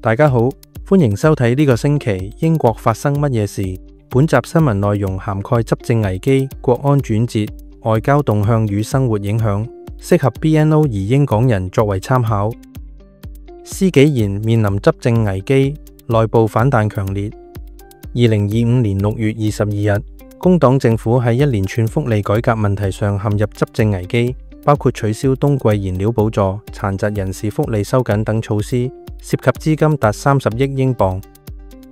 大家好，歡迎收睇呢個星期英國發生乜嘢事。本集新聞內容涵蓋執政危機、國安轉折、外交動向與生活影響，適合 BNO 移英港人作為參考。施紀賢面臨執政危機，內部反彈強烈。2025年6月22日，工黨政府喺一連串福利改革問題上陷入執政危機，包括取消冬季燃料補助、殘疾人士福利收緊等措施，涉及資金達30億英鎊。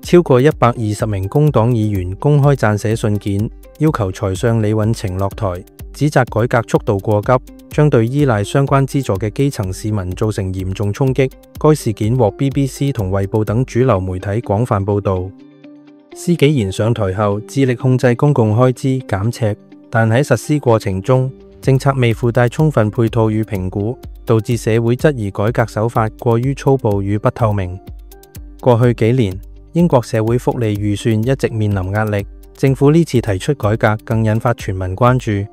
超過120名工黨議員公開撰寫信件，要求財相李允晴落台，指責改革速度過急，將對依賴相關資助嘅基層市民造成嚴重衝擊。該事件獲 BBC 同衛報等主流媒體廣泛報導。施紀賢上台後，致力控制公共開支減赤，但喺實施過程中，政策未附帶充分配套與評估，導致社會質疑改革手法過於粗暴與不透明。過去幾年，英國社會福利預算一直面臨壓力，政府呢次提出改革更引發全民關注。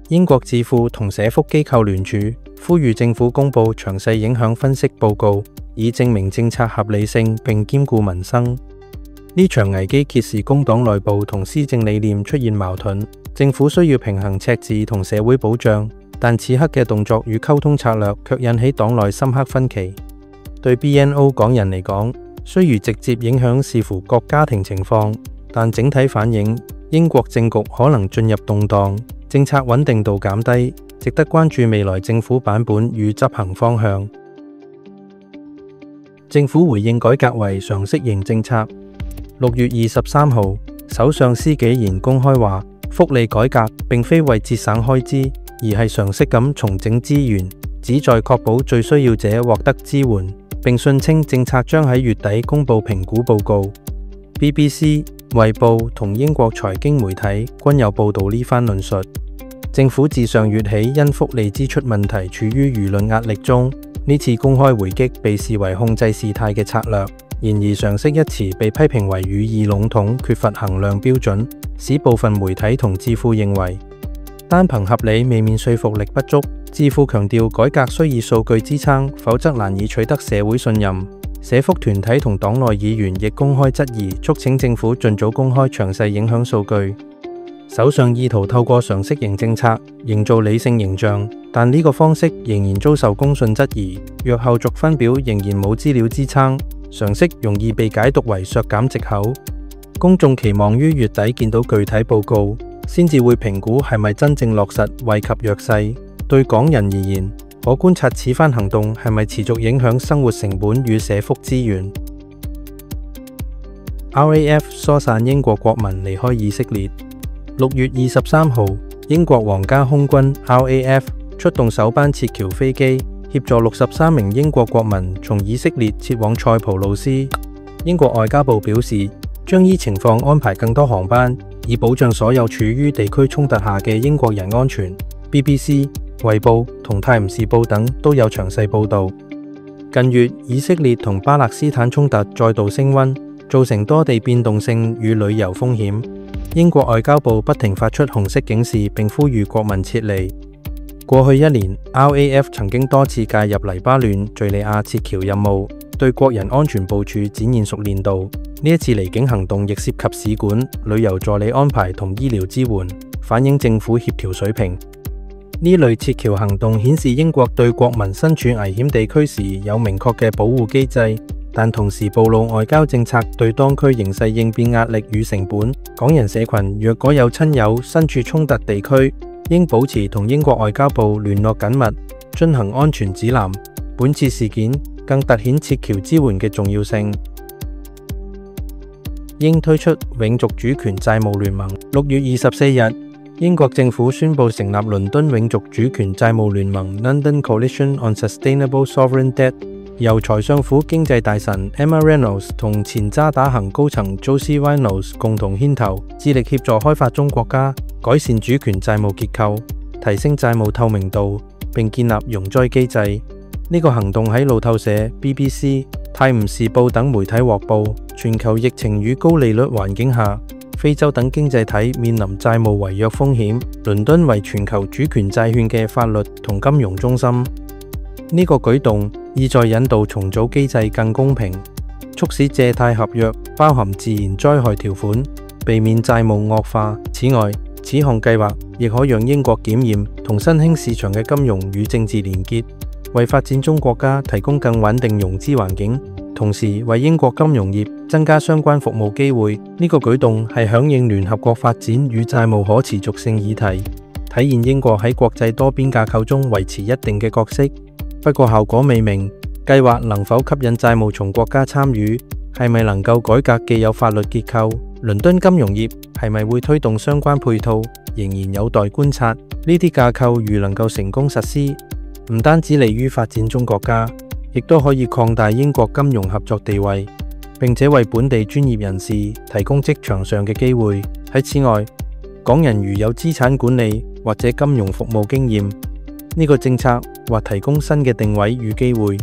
英國智庫同社福機構聯署，呼籲政府公布詳細影響分析報告，以證明政策合理性並兼顧民生。呢場危機揭示工黨內部同施政理念出現矛盾，政府需要平衡赤字同社會保障，但此刻嘅動作與溝通策略卻引起黨內深刻分歧。對 BNO 港人嚟講，雖如直接影響視乎各家庭情況，但整體反映英國政局可能進入動盪，政策穩定度減低，值得關注未來政府版本與執行方向。政府回應改革為常識型政策。6月23號，首相施紀賢公開話，福利改革並非為節省開支，而係常識咁重整資源，旨在確保最需要者獲得支援，並訊稱政策將喺月底公布評估報告。BBC、衛報同英國財經媒體均有報導呢番論述。政府自上月起因福利支出問題處於輿論壓力中，呢次公開回擊被視為控制事態嘅策略。然而常識一詞被批評為語義籠統，缺乏衡量標準，使部分媒體同智庫認為單憑合理未免說服力不足。智庫強調改革需以數據支撐，否則難以取得社會信任。社福團體同黨內議員亦公開質疑，促請政府盡早公開詳細影響數據。首相意圖透過常識型政策營造理性形象，但呢個方式仍然遭受公信質疑。若後續分表仍然冇資料支撐，常識容易被解讀為削減藉口。公眾期望於月底見到具體報告，先至會評估係咪真正落實惠及弱勢。對港人而言，可觀察此番行動係咪持續影響生活成本與社福資源。RAF 疏散英國國民離開以色列。6月23號，英國皇家空軍 RAF 出動首班撤僑飛機，協助63名英國國民從以色列撤往塞浦路斯。英國外交部表示，將依情況安排更多航班，以保障所有處於地區衝突下嘅英國人安全。BBC、衛報同泰晤士報等都有詳細報導。近月，以色列同巴勒斯坦衝突再度升溫，造成多地變動性與旅遊風險。英國外交部不停發出紅色警示，並呼籲國民撤離。過去一年 ，RAF 曾經多次介入黎巴嫩、敘利亞撤僑任務，對國人安全部署展現熟練度。呢一次離境行動亦涉及使館、旅遊助理安排同醫療支援，反映政府協調水平。呢類撤僑行動顯示英國對國民身處危險地區時有明確嘅保護機制，但同時暴露外交政策對當區形勢應變壓力與成本。港人社群若果有親友身處衝突地區，應保持同英國外交部聯絡緊密，遵行安全指南。本次事件更凸顯撤僑支援嘅重要性。英推出永續主權債務聯盟。6月24日，英國政府宣布成立倫敦永續主權債務聯盟 London Coalition on Sustainable Sovereign Debt， 由財相府經濟大臣 Emma Reynolds 同前渣打行高層 Josie Reynolds 共同牽頭，致力協助開發中國家改善主權債務結構，提升債務透明度，並建立容災機制。呢個行動喺路透社、BBC、泰晤士報等媒體獲報。全球疫情與高利率環境下，非洲等經濟體面臨債務違約風險。倫敦為全球主權債券嘅法律同金融中心。呢個舉動意在引導重組機制更公平，促使借貸合約包含自然災害條款，避免債務惡化。此外，此項計劃亦可讓英國檢驗同新興市場嘅金融與政治連結，為發展中國家提供更穩定融資環境，同時為英國金融業增加相關服務機會。呢個舉動係響應聯合國發展與債務可持續性議題，體現英國喺國際多邊架構中維持一定嘅角色。不過效果未明，計劃能否吸引債務從國家參與，係咪能夠改革既有法律結構，倫敦金融業係咪會推動相關配套，仍然有待觀察。呢啲架構如能夠成功實施，唔單止利於發展中國家，亦都可以擴大英國金融合作地位，並且為本地專業人士提供職場上嘅機會。喺此外，港人如有資產管理或者金融服務經驗，呢個政策或提供新嘅定位與機會。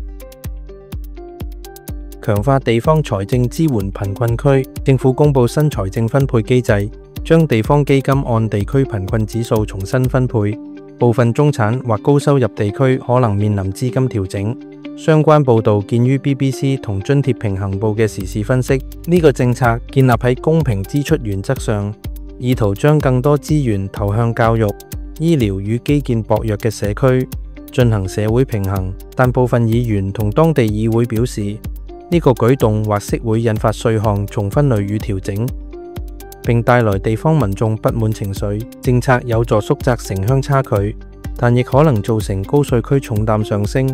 強化地方財政支援貧困區，政府公布新財政分配機制，將地方基金按地區貧困指數重新分配，部分中產或高收入地區可能面臨資金調整。相關報導見於 BBC 同津貼平衡報嘅時事分析。呢個政策建立喺公平支出原則上，意圖將更多資源投向教育、醫療與基建薄弱嘅社區，進行社會平衡。但部分議員同當地議會表示，呢個舉動或許會引發稅項重分類與調整，並帶來地方民眾不滿情緒。政策有助縮窄城鄉差距，但亦可能造成高稅區重擔上升，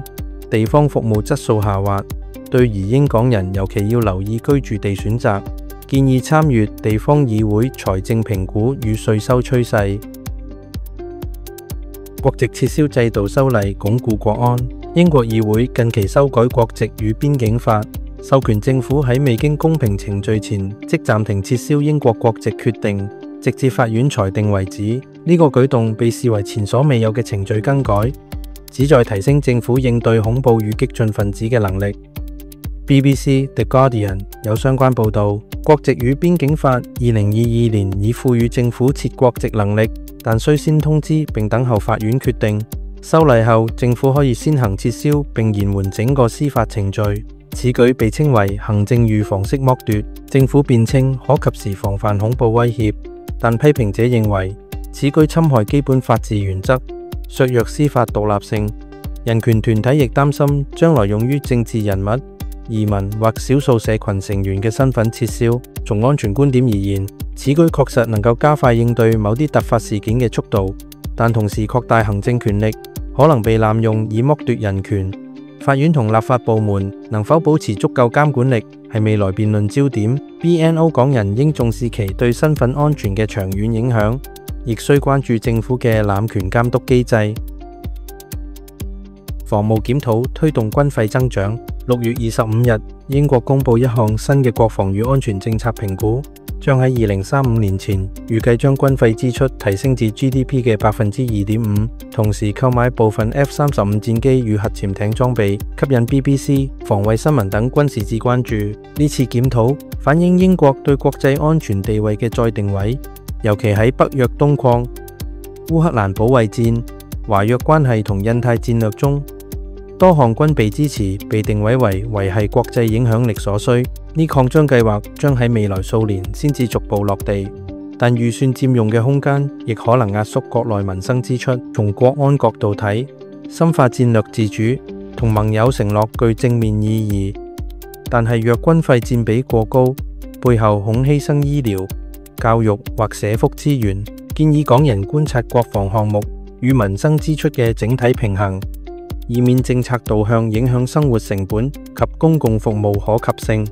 地方服務質素下滑。對移英港人尤其要留意居住地選擇，建議參閱地方議會財政評估與稅收趨勢。國籍撤銷制度修例鞏固國安。英國議會近期修改國籍與邊境法，授權政府喺未經公平程序前即暫停撤銷英國國籍決定，直至法院裁定為止。呢個舉動被視為前所未有嘅程序更改，旨在提升政府應對恐怖與激進分子嘅能力。BBC、The Guardian 有相關報導，國籍與邊境法2022年已賦予政府撤國籍能力，但須先通知並等候法院決定。修例後，政府可以先行撤銷並延緩整個司法程序。此舉被稱為行政預防式剝奪。政府辯稱可及時防範恐怖威脅，但批評者認為此舉侵害基本法治原則，削弱司法獨立性。人權團體亦擔心將來用於政治人物、移民或少數社群成員嘅身份撤銷。從安全觀點而言，此舉確實能夠加快應對某啲突發事件嘅速度，但同時擴大行政權力，可能被濫用以剝奪人權。法院同立法部門能否保持足夠監管力，係未來辯論焦點。BNO 港人應重視其對身份安全嘅長遠影響，亦需關注政府嘅濫權監督機制。防務檢討推動軍費增長。6月25日，英國公布一項新嘅國防與安全政策評估，將喺2035年前預計將軍費支出提升至 GDP 嘅 2.5%， 同時購買部分 F-35 戰機與核潛艇裝備，吸引 BBC、防衛新聞等軍事誌關注。呢次檢討反映英國對國際安全地位嘅再定位，尤其喺北約東擴、烏克蘭保衛戰、華約關係同印太戰略中，多項軍備支持被定位為維繫國際影響力所需。呢擴張計劃將喺未來數年先至逐步落地，但預算佔用嘅空間亦可能壓縮國內民生支出。從國安角度睇，深化戰略自主同盟友承諾具正面意義，但係若軍費佔比過高，背後恐犧牲醫療、教育或社福資源。建議港人觀察國防項目與民生支出嘅整體平衡，以免政策導向影響生活成本及公共服務可及性。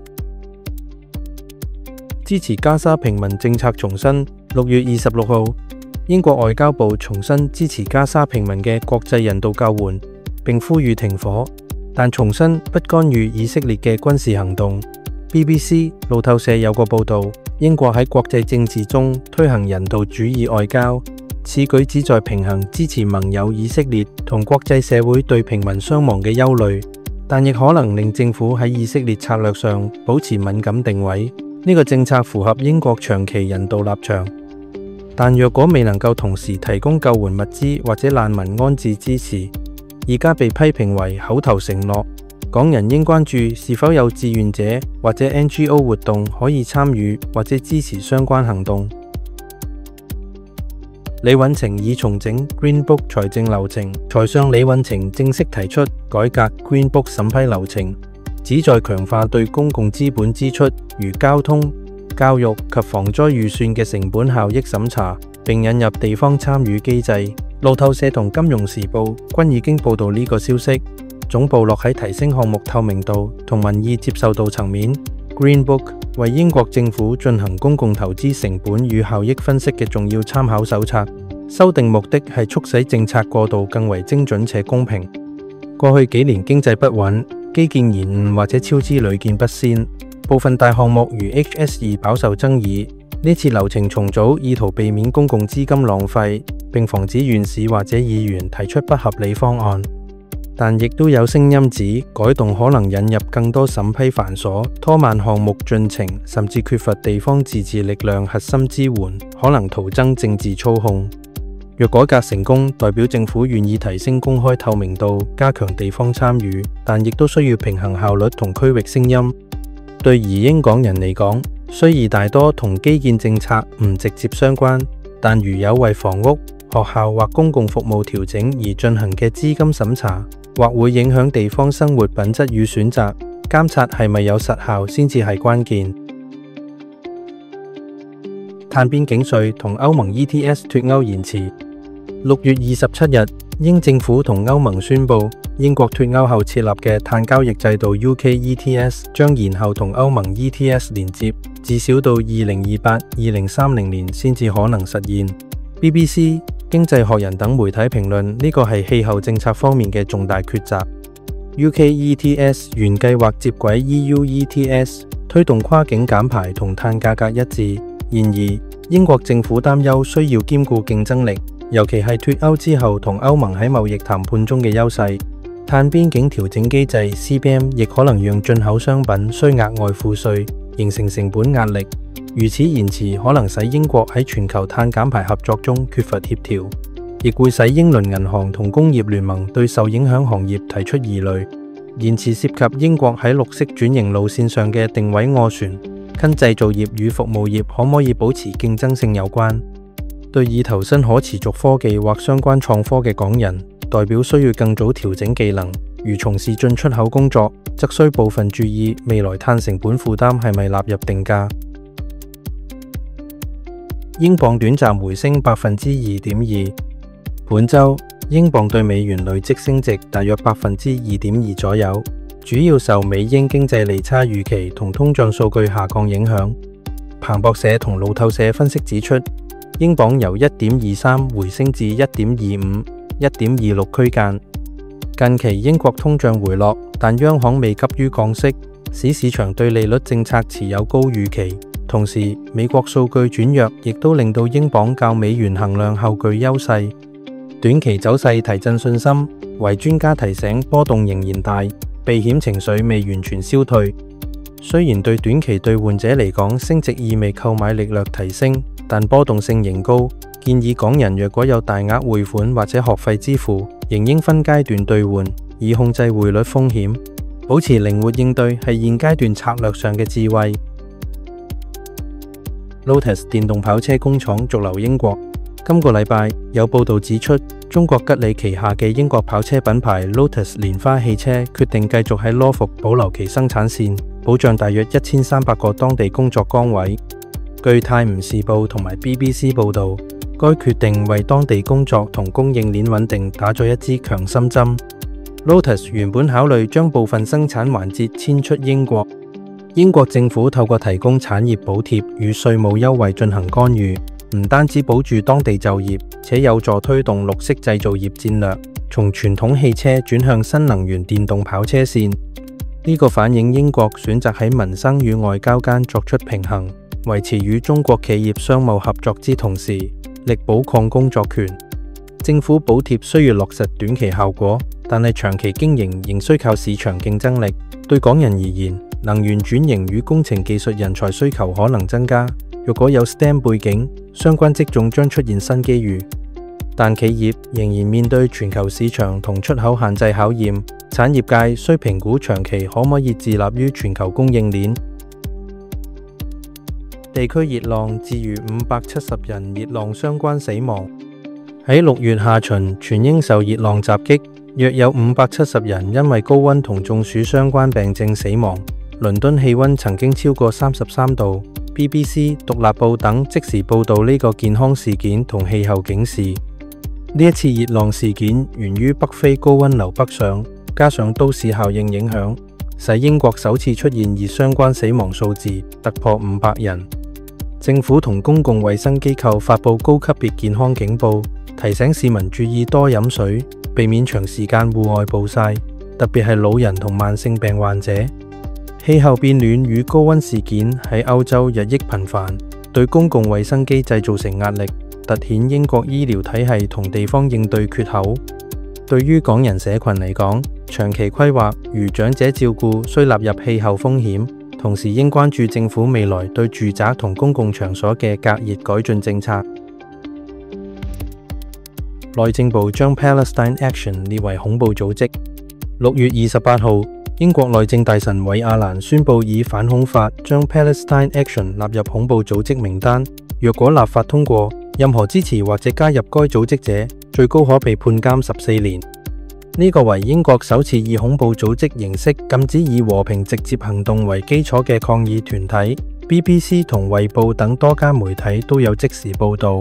支持加沙平民政策重申。6月26號，英國外交部重申支持加沙平民嘅國際人道救援，並呼籲停火，但重申不干預以色列嘅軍事行動。BBC、路透社有個報導，英國喺國際政治中推行人道主義外交，此舉旨在平衡支持盟友以色列同國際社會對平民傷亡嘅憂慮，但亦可能令政府喺以色列策略上保持敏感定位。呢個政策符合英國長期人道立場，但若果未能夠同時提供救援物資或者難民安置支持，而家被批評為口頭承諾，港人應關注是否有志願者或者 NGO 活動可以參與或者支持相關行動。李允晴已重整 Green Book 財政流程，財相李允晴正式提出改革 Green Book 審批流程，旨在強化對公共資本支出如交通、教育及防災預算嘅成本效益審查，並引入地方參與機制。路透社同金融時報均已經報道呢個消息。總部落喺提升項目透明度同民意接受度層面。Green Book 為英國政府進行公共投資成本與效益分析嘅重要參考手冊。修訂目的係促使政策過渡更為精準且公平。過去幾年經濟不穩，基建延誤或者超支屢見不鮮，部分大項目如 HS2 飽受爭議。呢次流程重組意圖避免公共資金浪費，並防止縣市或者議員提出不合理方案。但亦都有聲音指改動可能引入更多審批繁瑣，拖慢項目進程，甚至缺乏地方自治力量核心支援，可能徒增政治操控。若改革成功，代表政府願意提升公開透明度，加強地方參與，但亦都需要平衡效率同區域聲音。對移英港人嚟講，雖然大多同基建政策唔直接相關，但如有為房屋、學校或公共服務調整而進行嘅資金審查，或會影響地方生活品質與選擇，監察係咪有實效先至係關鍵。碳邊境稅同歐盟 ETS 脫歐延遲。6月27日，英政府同歐盟宣布，英國脫歐後設立嘅碳交易制度 UK ETS 將延後同歐盟 ETS 連接，至少到2028-2030年先至可能實現。BBC、經濟學人等媒體評論呢個係氣候政策方面嘅重大抉擇。UK ETS 原計劃接軌 EU ETS， 推動跨境減排同碳價格一致。然而，英國政府擔憂需要兼顧競爭力，尤其係脫歐之後同歐盟喺貿易談判中嘅優勢。碳邊境調整機制 CBAM 亦可能讓進口商品需額外付稅，形成成本壓力。如此延遲可能使英國喺全球碳減排合作中缺乏協調，亦會使英倫銀行同工業聯盟對受影響行業提出疑慮。延遲涉及英國喺綠色轉型路線上嘅定位斡旋，跟製造業與服務業可唔可以保持競爭性有關。對已投身可持續科技或相關創科嘅港人，代表需要更早調整技能。如從事進出口工作，則需部分注意未來碳成本負擔係咪納入定價。英鎊短暫回升 2.2%。本週，英鎊對美元累積升值大約 2.2% 左右，主要受美英經濟利差預期同通脹數據下降影響。彭博社同路透社分析指出，英鎊由 1.23 回升至 1.25、1.26 區間。近期英國通脹回落，但央行未急於降息，使市場對利率政策持有高預期。同時，美國數據轉弱，亦都令到英鎊較美元衡量後具優勢。短期走勢提振信心，為專家提醒波動仍然大，避險情緒未完全消退。雖然對短期兌換者嚟講，升值意味購買力略提升，但波動性仍高。建議港人若果有大額匯款或者學費支付，仍應分階段兌換，以控制匯率風險。保持靈活應對係現階段策略上嘅智慧。Lotus 電動跑車工廠續留英國。今個禮拜有報道指出，中國吉利旗下嘅英國跑車品牌 Lotus 蓮花汽車決定繼續喺羅福保留其生產線，保障大約1300個當地工作崗位。據泰晤士報同埋 BBC 報道，該決定為當地工作同供應鏈穩定打咗一支強心針。Lotus 原本考慮將部分生產環節遷出英國，英國政府透過提供產業補貼與稅務優惠進行干預，唔單止保住當地就業，且有助推動綠色製造業戰略，從傳統汽車轉向新能源電動跑車線。呢個反映英國選擇喺民生與外交間作出平衡，維持與中國企業商務合作之同時，力保抗工作權。政府補貼需要落實短期效果，但係長期經營仍需靠市場競爭力。對港人而言，能源轉型與工程技術人才需求可能增加。若果有 STEM 背景，相關職種將出現新機遇。但企業仍然面對全球市場同出口限制考驗，產業界需評估長期可唔可以自立於全球供應鏈。地區熱浪致逾570人熱浪相關死亡。喺6月下旬，全英受熱浪襲擊，約有570人因為高溫同中暑相關病症死亡。倫敦氣溫曾經超過33度。BBC、獨立報等即時報導呢個健康事件同氣候警示。呢一次熱浪事件源於北非高溫流北上，加上都市效應影響，使英國首次出現熱相關死亡數字突破500人。政府同公共衛生機構發佈高級別健康警報，提醒市民注意多飲水，避免長時間戶外暴曬，特別係老人同慢性病患者。氣候變暖與高溫事件喺歐洲日益頻繁，對公共衛生機制造成壓力，凸顯英國醫療體系同地方應對缺口。對於港人社群嚟講，長期規劃如長者照顧須納入氣候風險，同時應關注政府未來對住宅同公共場所嘅隔熱改進政策。內政部將 Palestine Action 列為恐怖組織。6月28號，英國內政大臣韋亞蘭宣布以反恐法將 Palestine Action 納入恐怖組織名單。若果立法通過，任何支持或者加入該組織者，最高可被判監14年。呢個為英國首次以恐怖組織形式禁止以和平直接行動為基礎嘅抗議團體。BBC 同衛報等多家媒體都有即時報導。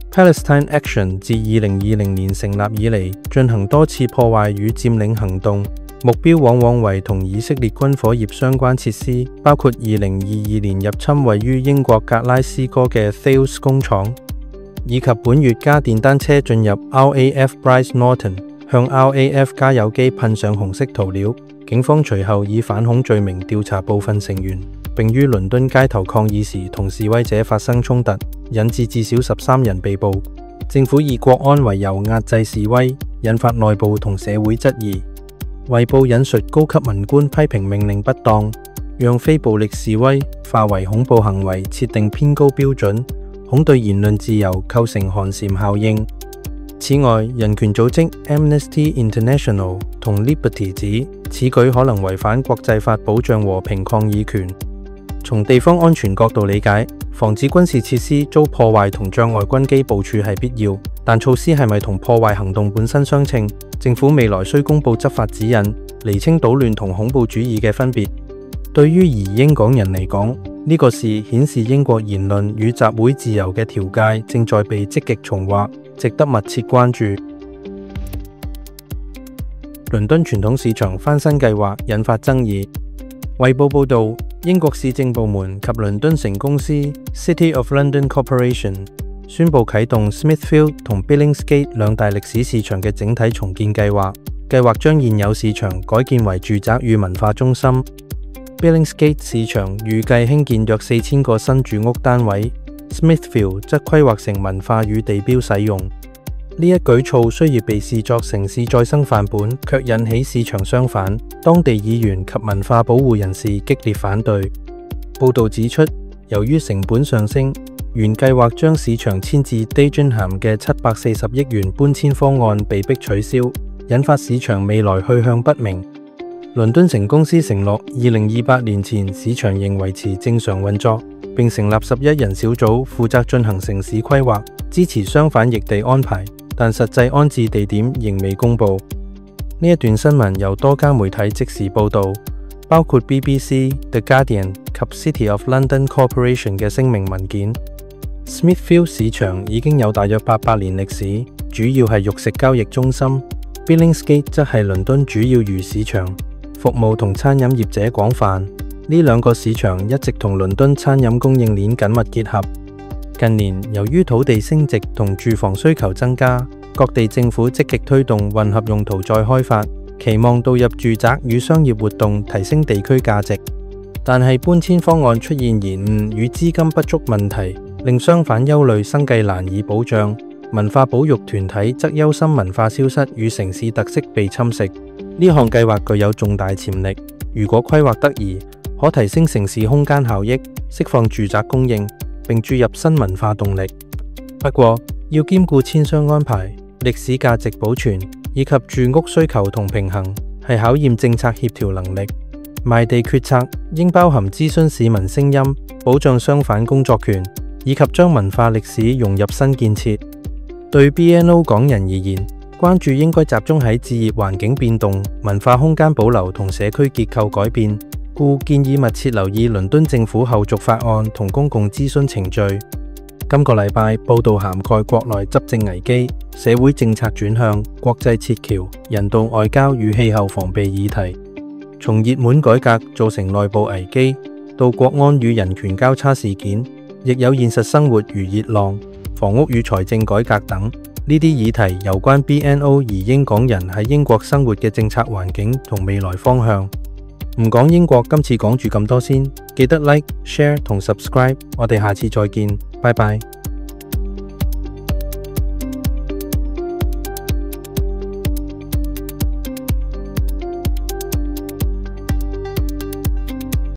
Palestine Action 自2020年成立以嚟，進行多次破壞與佔領行動，目標往往為同以色列軍火業相關設施，包括2022年入侵位於英國格拉斯哥嘅 Thales 工廠，以及本月加電單車進入 RAF Brize Norton， 向 RAF 加油機噴上紅色塗料。警方隨後以反恐罪名調查部分成員，並於倫敦街頭抗議時同示威者發生衝突，引致至少13人被捕。政府以國安為由壓制示威，引發內部同社會質疑。衛報引述高級文官批評命令不當，讓非暴力示威化為恐怖行為設定偏高標準，恐對言論自由構成寒蟬效應。此外，人權組織 Amnesty International 同 Liberty 指此舉可能違反國際法保障和平抗議權。從地方安全角度理解，防止軍事設施遭破壞同障礙軍機部署係必要，但措施係咪同破壞行動本身相稱？政府未來需公布執法指引，釐清搗亂同恐怖主義嘅分別。對於移英港人嚟講，呢個事顯示英國言論與集會自由嘅條界正在被積極重劃，值得密切關注。倫敦傳統市場翻新計劃引發爭議。衛報報導，英國市政部門及倫敦城公司 City of London Corporation 宣布啟動 Smithfield 同 Billingsgate 兩大歷史市場嘅整體重建計劃，計劃將現有市場改建為住宅與文化中心。Billingsgate 市場預計興建約4000個新住屋單位， Smithfield 則規劃成文化與地標使用。呢一舉措雖然被視作城市再生範本，卻引起市場相反，當地議員及文化保護人士激烈反對。報導指出，由於成本上升，原計劃將市場遷至 Dagenham 嘅740億元搬遷方案被迫取消，引發市場未來去向不明。倫敦城公司承諾2028年前市場仍維持正常運作，並成立11人小組負責進行城市規劃，支持相反逆地安排，但實際安置地點仍未公布。呢一段新聞由多家媒體即時報導，包括 BBC、The Guardian 及 City of London Corporation 嘅聲明文件。Smithfield 市場已經有大約800年歷史，主要係肉食交易中心。Billingsgate 則係倫敦主要魚市場，服務同餐飲業者廣泛。呢兩個市場一直同倫敦餐飲供應鏈緊密結合。近年，由於土地升值同住房需求增加，各地政府積極推動混合用途再開發，期望導入住宅與商業活動，提升地區價值。但係搬遷方案出現延誤與資金不足問題，令商販憂慮生計難以保障。文化保育團體則憂心文化消失與城市特色被侵蝕。呢項計劃具有重大潛力，如果規劃得宜，可提升城市空間效益，釋放住宅供應，並注入新文化動力。不過，要兼顧遷商安排、歷史價值保存以及住屋需求同平衡，係考驗政策協調能力。賣地決策應包含諮詢市民聲音、保障商販工作權，以及將文化歷史融入新建設。對 BNO 港人而言，關注應該集中喺置業環境變動、文化空間保留同社區結構改變，故建議密切留意倫敦政府後續法案同公共諮詢程序。今個禮拜報道涵蓋國內執政危機、社會政策轉向、國際撤僑、人道外交與氣候防備議題，從熱門改革造成內部危機，到國安與人權交叉事件，亦有現實生活如熱浪、房屋與財政改革等。呢啲議題攸關 BNO 移英港人喺英國生活嘅政策環境同未來方向。唔講英國，今次講住咁多先，記得 Like、Share 同 Subscribe， 我哋下次再見，拜拜。